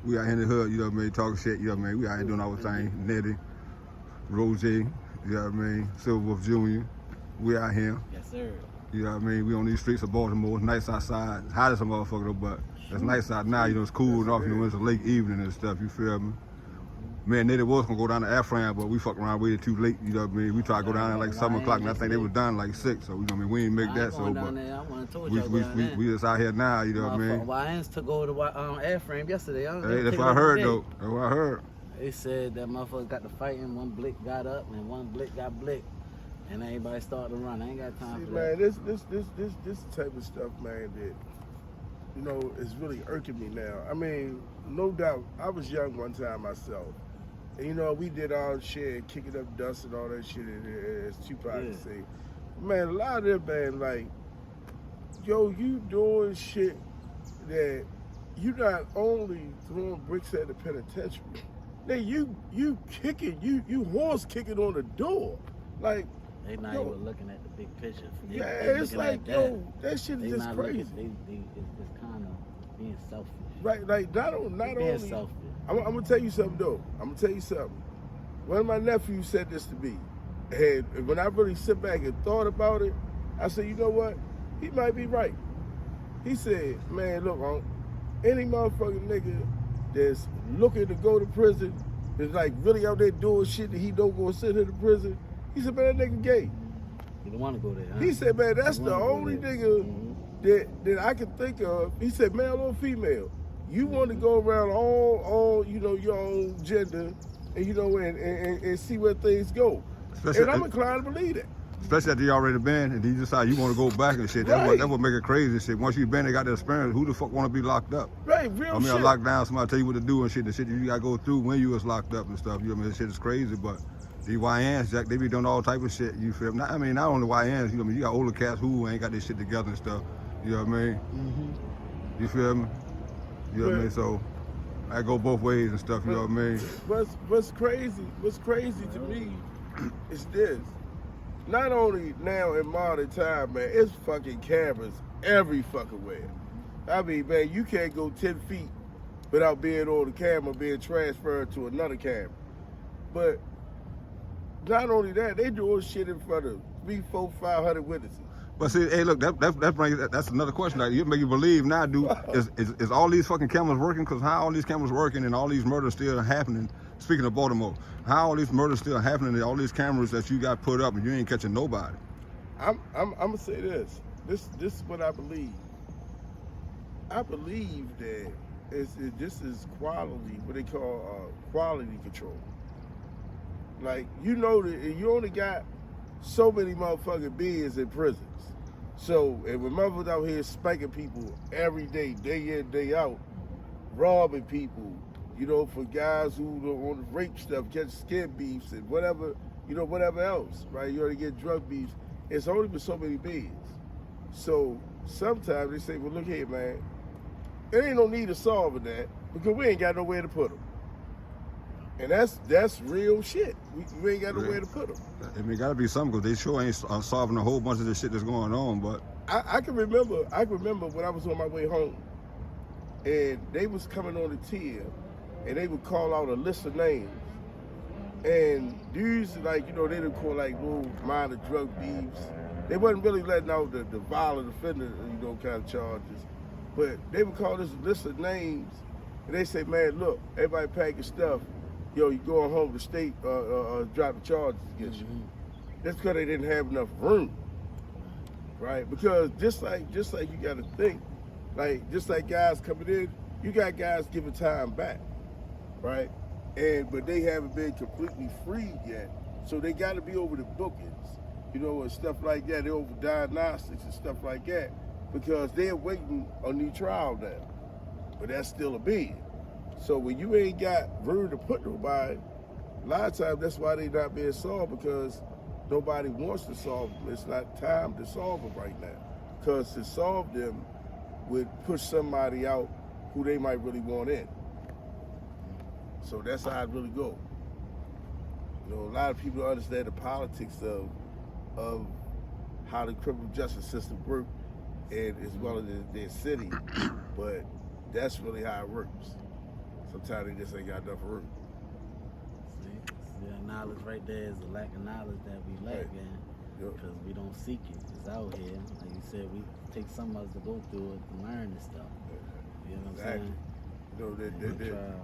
We out here in the hood, you know what I mean, talking shit, you know what I mean. We out here doing our thing, nitty, rozay, you know what I mean, Silverwolf Jr. We out here. Yes, sir. You know what I mean? We on these streets of Baltimore. It's nice outside. It's hot as a motherfucker though, but it's nice out now. You know, it's cool off. You know, it's a late evening and stuff. You feel me? Me and Nitty was gonna go down to Afran, but we fucked around waited too late. You know what I mean? We tried to go down there like 7 o'clock, and I think they was done like 6. So you know what I mean? We ain't make that. So, but we just out here now. You know what I mean? YNs took over the airframe yesterday. Hey, that's what I heard though. That's what I heard. They said that motherfuckers got to fighting. One blick got up and one blick got blicked. And everybody started to run. I ain't got time for that. Man, this type of stuff, man, that, you know, is really irking me now. I mean, no doubt, I was young one time myself. And, you know, we did our shit, kicking up dust and all that shit, as Tupac would say. Man, a lot of them, man, like, yo, you doing shit that you not only throwing bricks at the penitentiary, then you kicking, you horse kicking on the door. Like, they not even looking at the big picture. They it's like, yo, that shit is just crazy. It's kind of being selfish. Right, like not only. Selfish. I'm gonna tell you something though. I'm gonna tell you something. One of my nephews said this to me, and when I really sit back and thought about it, I said, you know what? He might be right. He said, man, look, any motherfucking nigga that's looking to go to prison, that's like really out there doing shit that he don't go sit in the prison. He said, man, that nigga gay. You don't want to go there, huh? He said, man, that's the only nigga that I can think of. He said, male or female, you want to go around all you know, your own gender, and you know, and see where things go. And I'm inclined to believe that. Especially after you already been, and you decide you want to go back and shit. That's what make it crazy shit. Once you've been and got the experience, who the fuck want to be locked up? Right, real shit. I mean, locked down, somebody tell you what to do and shit. The shit you got to go through when you was locked up and stuff. You know what I mean? This shit is crazy, but these YNs, Jack, they be doing all type of shit. You feel me? I mean, not only YNs, you know what I mean? You got older cats who ain't got this shit together and stuff. You know what I mean? Mm-hmm. You feel me? You know what I mean? So I go both ways and stuff. You know what I mean? What's crazy to me is this. Not only now in modern time, man, it's fucking cameras every fucking where. I mean, man, you can't go 10 feet without being on the camera, being transferred to another camera. But not only that, they doing shit in front of 300, 400, 500 witnesses. But see, hey, look, that's another question. Like, you make you believe now, dude, is all these fucking cameras working? Because how all these cameras working and all these murders still happening? Speaking of Baltimore, how all these murders still happening and all these cameras that you got put up and you ain't catching nobody? I'm gonna say this. This is what I believe. I believe that this is quality, what they call quality control. Like, you know that you only got so many motherfucking beings in prisons. So, and when motherfuckers out here spanking people every day, day in, day out, robbing people, you know, for guys who on the rape stuff, catch skin beefs and whatever, you know, whatever else, right? You already get drug beefs. It's only been so many beings. So sometimes they say, well, look here, man, it ain't no need of solving that because we ain't got nowhere to put them. And that's real shit. We ain't got nowhere to put them. I mean, gotta be something because they sure ain't solving a whole bunch of the shit that's going on. But I can remember when I was on my way home, and they was coming on the tier, and they would call out a list of names, and these like, you know, they didn't call like little minor drug beefs. They wasn't really letting out the violent offender, you know, kind of charges, but they would call this list of names, and they say, man, look, everybody pack your stuff. Yo, you going home to state, drop the charges against you. That's because they didn't have enough room, right? Because just like you got to think, like just like guys coming in, you got guys giving time back, right? But they haven't been completely freed yet, so they got to be over the bookings, you know, and stuff like that. They're over diagnostics and stuff like that because they're waiting on new trial now, but that's still a being. So when you ain't got room to put nobody, a lot of times that's why they not being solved because nobody wants to solve them. It's not time to solve them right now. Because to solve them would push somebody out who they might really want in. So that's how it really go. You know, a lot of people don't understand the politics of how the criminal justice system works, and as well as their city, but that's really how it works. sometimes they just ain't got enough room. See, the knowledge right there is the lack of knowledge that we lack, man. Because we don't seek it. It's out here. Like you said, we take some of us to go through it to learn this stuff. You know what I'm saying? You know, We try to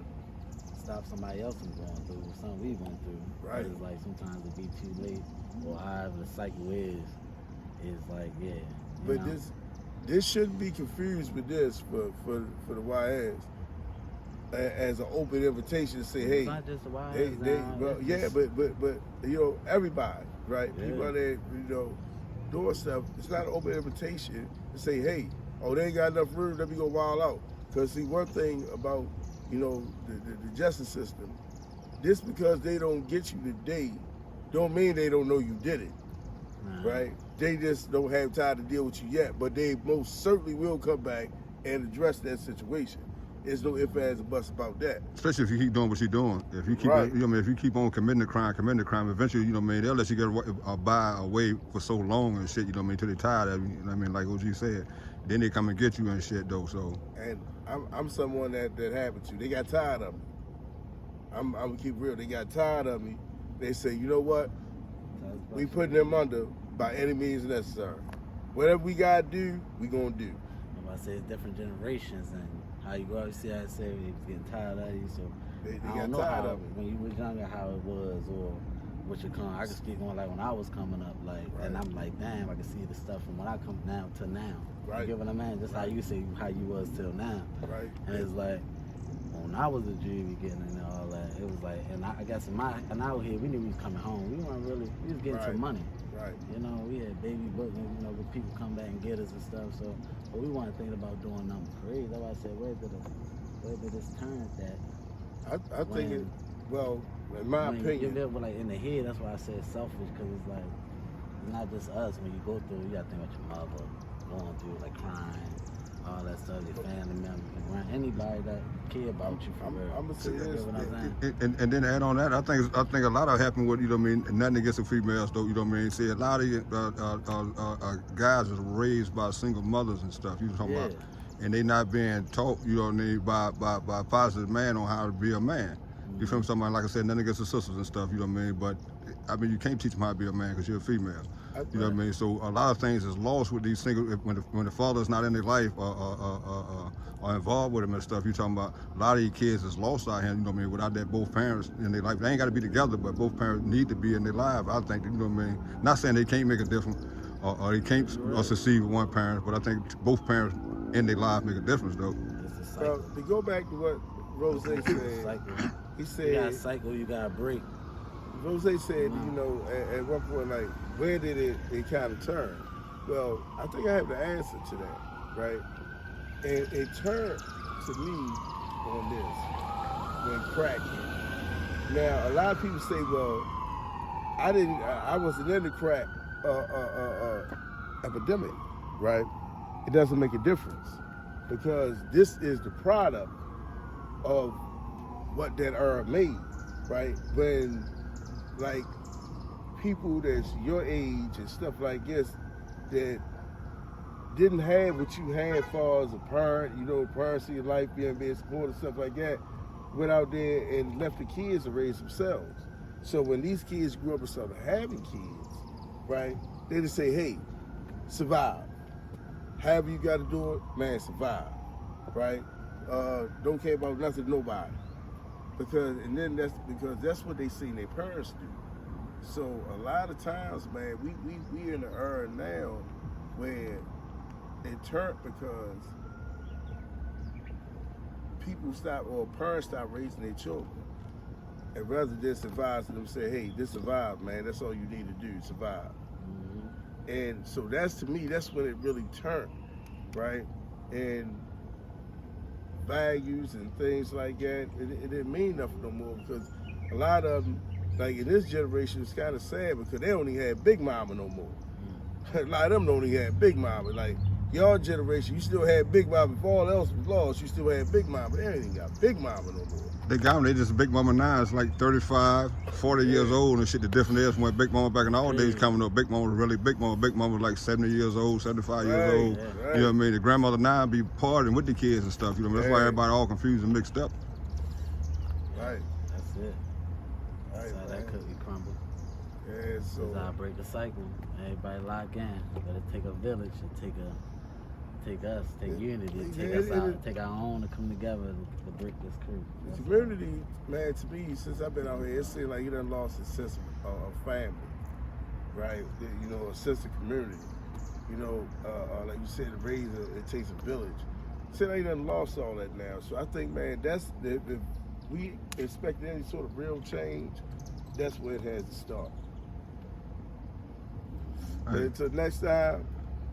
stop somebody else from going through something we going through. Right. But it's like sometimes it be too late, or however the cycle is like, yeah. But know? this shouldn't be confused with this for the YNs as an open invitation to say, hey, it's not just the YNs well, it's yeah, just, but you know, everybody, right? Yeah. People out there, you know, doing stuff. It's not an open invitation to say, hey, oh, they ain't got enough room, let me go wild out. Because see, one thing about, you know, the justice system, just because they don't get you today, don't mean they don't know you did it, right? They just don't have time to deal with you yet, but they most certainly will come back and address that situation. There's no ifs, ands, or buts about that. Especially if you keep doing what you're doing. If you keep, Right. you know, what I mean, if you keep on committing the crime, eventually, you know, what I mean, they'll let you get by away for so long and shit. You know, what I mean, till they tired of you. You know, what I mean, like OG said, then they come and get you and shit though. So. And I'm someone that happened to. They got tired of me. I'm gonna keep real. They got tired of me. They say, you know what? We putting them under by any means necessary. Whatever we gotta do, we gonna do. I say it's different generations and how you go out. You see how I say they was getting tired of you. So They I got don't know tired how of me. when you was younger how it was or what you come. I just keep going like when I was coming up, like, and I'm like, damn, I can see the stuff from when I come now to now. Right. You get what I mean? Just how you say how you was till now. Right. And it's like when I was a juvie getting into all that, it was like, and I guess and out here we knew we was coming home. We weren't really, we was getting Right. some money. Right. You know, we had baby bookings, you know, where people come back and get us and stuff. So, but we weren't thinking about doing nothing crazy. That's why I said, where did this turn that? I think it. Well, in my when opinion, you live like in the head, that's why I said selfish, because it's like it's not just us. When you go through, you gotta think about your mother going through, like crying, all that stuff. Your family members, anybody that care about you for real. I'm gonna say You this. get what I'm saying? And then to add on that, I think a lot of it happened with, you know what I mean, nothing against the females though, you know what I mean. See, a lot of guys are raised by single mothers and stuff. You know what I'm talking about, and they not being taught, you know what I mean, by a positive man on how to be a man. You feel me? Somebody, like I said, nothing against the sisters and stuff, you know what I mean. But I mean, you can't teach them how to be a man because you're a female. You know what I mean? So a lot of things is lost with these single when the father's not in their life or involved with them and stuff. You talking about a lot of these kids is lost out here. You know what I mean? Without that both parents in their life, they ain't got to be together, but both parents need to be in their life. I think, you know what I mean? Not saying they can't make a difference or they can't succeed with one parent, but I think both parents in their life make a difference though. It's a cycle. To go back to what Rozay said, Cycle. he You said. got a cycle, you got a break. Rozay said, you know, at one point, like, where did it kind of turn? Well, I think I have the answer to that, right? And it turned to me on this, when crack hit. Now, a lot of people say, well, I wasn't in the crack epidemic, right? It doesn't make a difference because this is the product of what that era made, right? When, like, people that's your age and stuff like this that didn't have what you had as far as a parent, you know, parents in your life being supported and stuff like that, went out there and left the kids to raise themselves. So when these kids grew up and started having kids, right, they just say, hey, survive. However you got to do it, man, survive, right? Don't care about nothing, nobody. That's what they seen their parents do. So a lot of times, man, we in the era now where it turned because people stop or parents stop raising their children. And rather just advising them, say, hey, just survive, man. That's all you need to do, survive. Mm-hmm. And so that's, to me, that's when it really turned, right? And values and things like that, it didn't mean nothing no more because a lot of them, like in this generation, it's kind of sad because they don't even have Big Mama no more. A lot of them don't even have Big Mama. Like, your generation, you still had Big Mama. If all else was lost, you still had Big Mama. They ain't even got Big Mama no more. They got them, they just Big Mama now. It's like 35, 40 years old and shit. The difference is when Big Mama back in all days coming up, Big Mama was really Big Mama. Big Mama was like 70 years old, 75 years old. Right. You know what I mean? The grandmother now be partying with the kids and stuff. You know what I mean? That's why everybody all confused and mixed up. Right. That's it. Right, That's how that cookie crumble. Yeah, so. That's how I break the cycle. Everybody lock in. Better take a village and take us, take unity, take us out, take our own to come together to break this crew. The community, man, to me, since I've been out here, it seems like you done lost a sense of family, right? You know, a sense of community. You know, like you said, to raise it takes a village. It seems like you done lost all that now. So I think, man, that's if we expect any sort of real change, that's where it has to start. But until next time,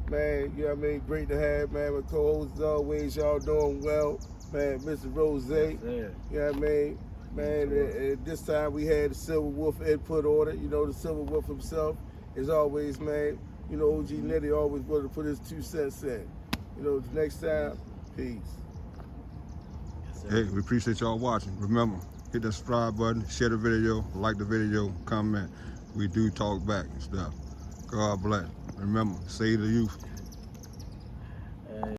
man, you know what I mean? Great to have, man. My co-hosts as always, y'all doing well. Man, Mr. Rozay. Yes, You know what I mean? Man, at this time we had the Silverwolf input order. You know, the Silverwolf himself, as always, man. You know, OG Nitty always wanted to put his 2 cents in. You know, next time, peace. Hey, we appreciate y'all watching. Remember, hit the subscribe button, share the video, like the video, comment. We do talk back and stuff. God bless. Remember, save the youth.